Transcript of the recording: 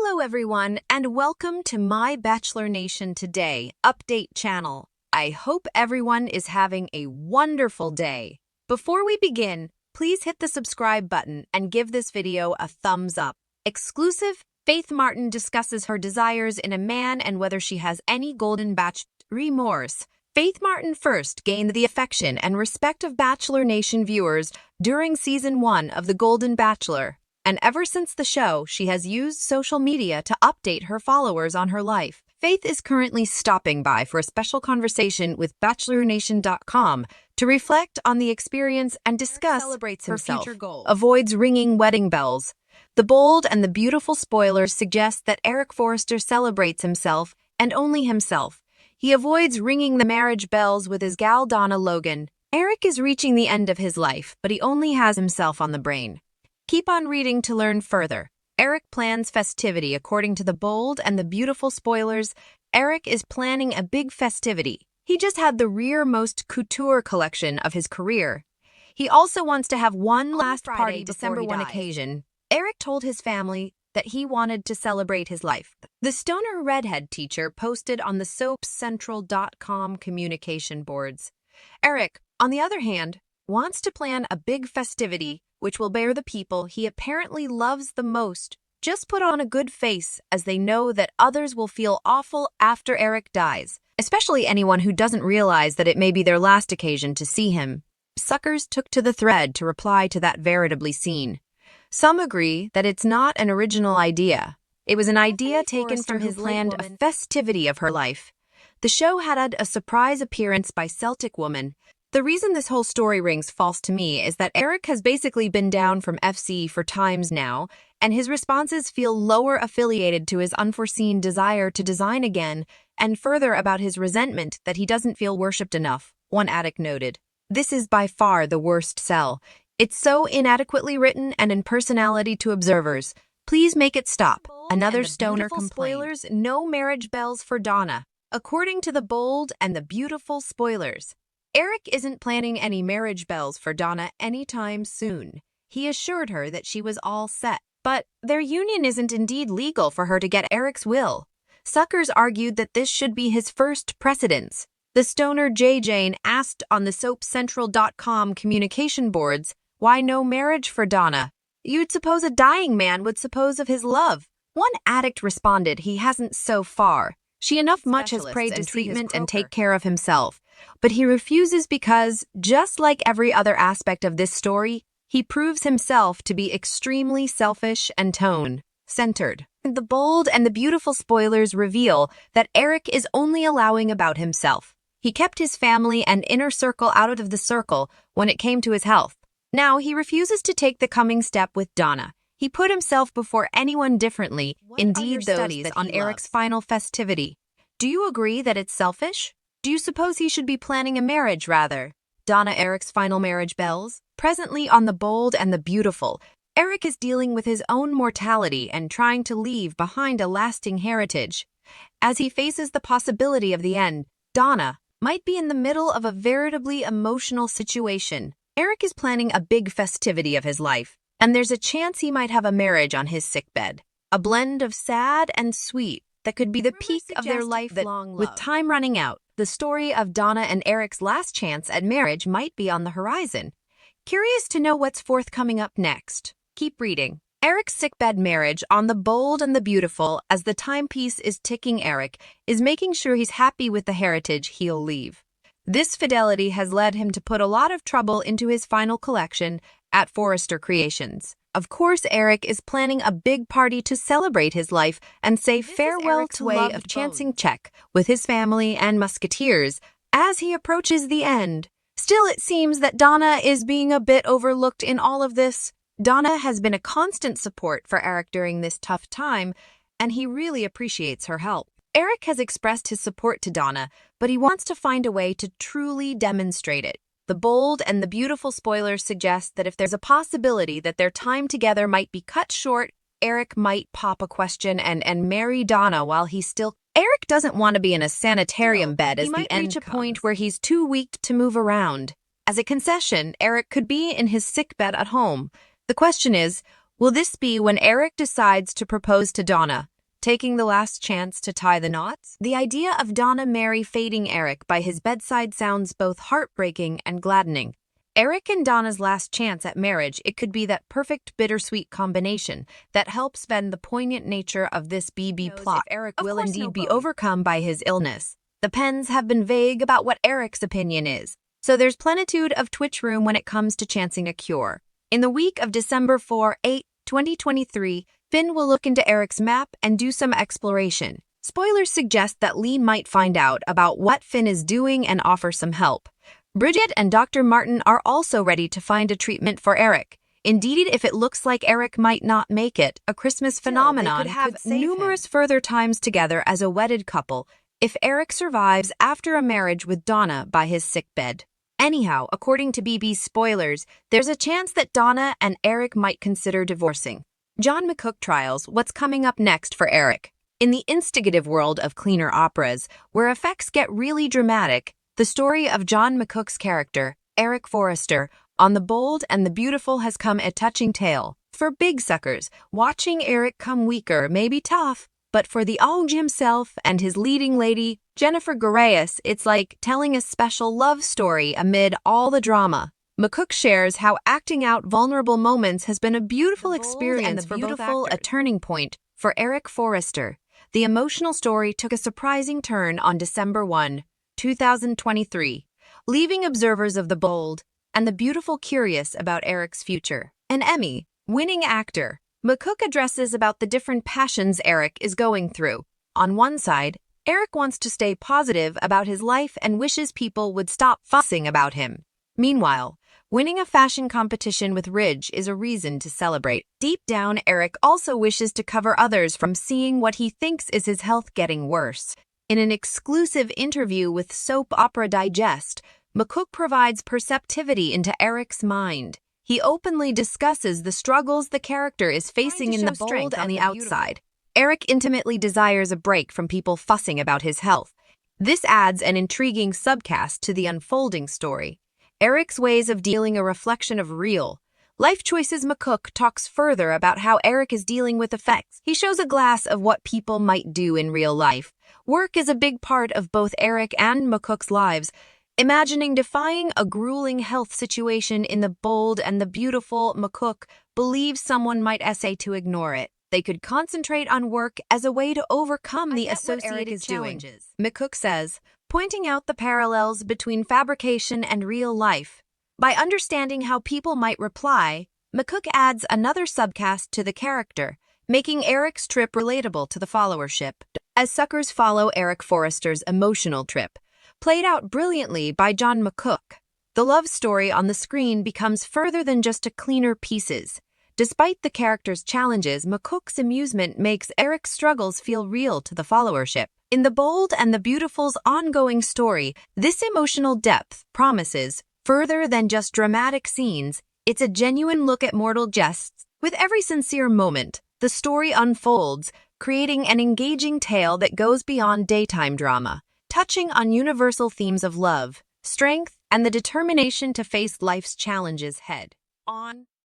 Hello everyone, and welcome to My Bachelor Nation Today update channel. I hope everyone is having a wonderful day. Before we begin, please hit the subscribe button and give this video a thumbs up. Exclusive, Faith Martin discusses her desires in a man and whether she has any Golden Bachelor remorse. Faith Martin first gained the affection and respect of Bachelor Nation viewers during Season 1 of The Golden Bachelor. And ever since the show, she has used social media to update her followers on her life. Faith is currently stopping by for a special conversation with BachelorNation.com to reflect on the experience and discuss her future goals. Avoids ringing wedding bells. The bold and the beautiful spoilers suggest that Eric Forrester celebrates himself and only himself. He avoids ringing the marriage bells with his gal Donna Logan. Eric is reaching the end of his life, but he only has himself on the brain. Keep on reading to learn further. Eric plans festivity. According to the bold and the beautiful spoilers, Eric is planning a big festivity. He just had the rearmost couture collection of his career. He also wants to have one last party December 1 occasion. Eric told his family that he wanted to celebrate his life. The stoner redhead teacher posted on the soapcentral.com communication boards. Eric, on the other hand, wants to plan a big festivity which will bear the people he apparently loves the most. Just put on a good face, as they know that others will feel awful after Eric dies, especially anyone who doesn't realize that it may be their last occasion to see him. Suckers took to the thread to reply to that veritably scene. Some agree that it's not an original idea. It was an idea taken from his planned a festivity of her life. The show had a surprise appearance by Celtic Woman. The reason this whole story rings false to me is that Eric has basically been down from FC for times now, and his responses feel lower affiliated to his unforeseen desire to design again, and further about his resentment that he doesn't feel worshipped enough, one addict noted. This is by far the worst sell. It's so inadequately written and in personality to observers. Please make it stop. Another stoner complained. Spoilers, no marriage bells for Donna. According to the bold and the beautiful spoilers, Eric isn't planning any marriage bells for Donna anytime soon. He assured her that she was all set, but their union isn't indeed legal for her to get Eric's will. Suckers argued that this should be his first precedence. The stoner J. Jane asked on the soapcentral.com communication boards, why no marriage for Donna? You'd suppose a dying man would suppose of his love. One addict responded he hasn't so far. She enough much has prayed to treatment and take care of himself. But he refuses because, just like every other aspect of this story, he proves himself to be extremely selfish and tone-centered. The bold and the beautiful spoilers reveal that Eric is only allowing about himself. He kept his family and inner circle out of the circle when it came to his health. Now he refuses to take the coming step with Donna. He put himself before anyone differently, indeed those on Eric's final festivity. Do you agree that it's selfish? Do you suppose he should be planning a marriage, rather? Donna Eric's final marriage bells? Presently on the bold and the beautiful, Eric is dealing with his own mortality and trying to leave behind a lasting heritage. As he faces the possibility of the end, Donna might be in the middle of a veritably emotional situation. Eric is planning a big festivity of his life, and there's a chance he might have a marriage on his sickbed. A blend of sad and sweet that could be the peak of their lifelong love. With time running out, the story of Donna and Eric's last chance at marriage might be on the horizon. Curious to know what's forthcoming up next? Keep reading. Eric's sickbed marriage on the bold and the beautiful, as the timepiece is ticking. Eric is making sure he's happy with the heritage he'll leave. This fidelity has led him to put a lot of trouble into his final collection at Forrester Creations. Of course, Eric is planning a big party to celebrate his life and say farewell to way of chancing check with his family and musketeers as he approaches the end. Still, it seems that Donna is being a bit overlooked in all of this. Donna has been a constant support for Eric during this tough time, and he really appreciates her help. Eric has expressed his support to Donna, but he wants to find a way to truly demonstrate it. The bold and the beautiful spoilers suggest that if there's a possibility that their time together might be cut short, Eric might pop a question and marry Donna while he's still... Eric doesn't want to be in a sanitarium bed as the end reach a point where he's too weak to move around. As a concession, Eric could be in his sickbed at home. The question is, will this be when Eric decides to propose to Donna? taking the last chance to tie the knots? The idea of Donna Mary fading Eric by his bedside sounds both heartbreaking and gladdening. Eric and Donna's last chance at marriage, it could be that perfect bittersweet combination that helps bend the poignant nature of this BB plot. If Eric will indeed be overcome by his illness. The Pens have been vague about what Eric's opinion is, so there's plenitude of Twitch room when it comes to chancing a cure. In the week of December 4-8, 2023, Finn will look into Eric's map and do some exploration. Spoilers suggest that Lee might find out about what Finn is doing and offer some help. Bridget and Dr. Martin are also ready to find a treatment for Eric. Indeed, if it looks like Eric might not make it, a Christmas phenomenon could have numerous further times together as a wedded couple if Eric survives after a marriage with Donna by his sickbed. Anyhow, according to BB's spoilers, there's a chance that Donna and Eric might consider divorcing. John McCook trials what's coming up next for Eric. In the instigative world of cleaner operas, where effects get really dramatic, the story of John McCook's character, Eric Forrester, on The Bold and the Beautiful has come a touching tale. For big suckers, watching Eric come weaker may be tough, but for the Auge himself and his leading lady, Jennifer Garaeus, it's like telling a special love story amid all the drama. McCook shares how acting out vulnerable moments has been a beautiful experience for both actors. A turning point for Eric Forrester. The emotional story took a surprising turn on December 1, 2023, leaving observers of The Bold and the Beautiful curious about Eric's future. An Emmy-winning actor, McCook addresses about the different passions Eric is going through. On one side, Eric wants to stay positive about his life and wishes people would stop fussing about him. Meanwhile, winning a fashion competition with Ridge is a reason to celebrate. Deep down, Eric also wishes to cover others from seeing what he thinks is his health getting worse. In an exclusive interview with Soap Opera Digest, McCook provides perceptivity into Eric's mind. He openly discusses the struggles the character is facing in The Bold and the outside. Eric intimately desires a break from people fussing about his health. This adds an intriguing subcast to the unfolding story. Eric's ways of dealing a reflection of real life choices. McCook talks further about how Eric is dealing with effects. He shows a glass of what people might do in real life. Work is a big part of both Eric and McCook's lives. Imagining defying a grueling health situation in The Bold and the Beautiful, McCook believes someone might essay to ignore it. They could concentrate on work as a way to overcome the associated challenges. McCook says, pointing out the parallels between fabrication and real life. By understanding how people might reply, McCook adds another subcast to the character, making Eric's trip relatable to the followership. As suckers follow Eric Forrester's emotional trip, played out brilliantly by John McCook, the love story on the screen becomes further than just a cleaner pieces. Despite the character's challenges, McCook's amusement makes Eric's struggles feel real to the followership. In The Bold and the Beautiful's ongoing story, this emotional depth promises further than just dramatic scenes. It's a genuine look at mortal jests. With every sincere moment, the story unfolds, creating an engaging tale that goes beyond daytime drama, touching on universal themes of love, strength, and the determination to face life's challenges head on.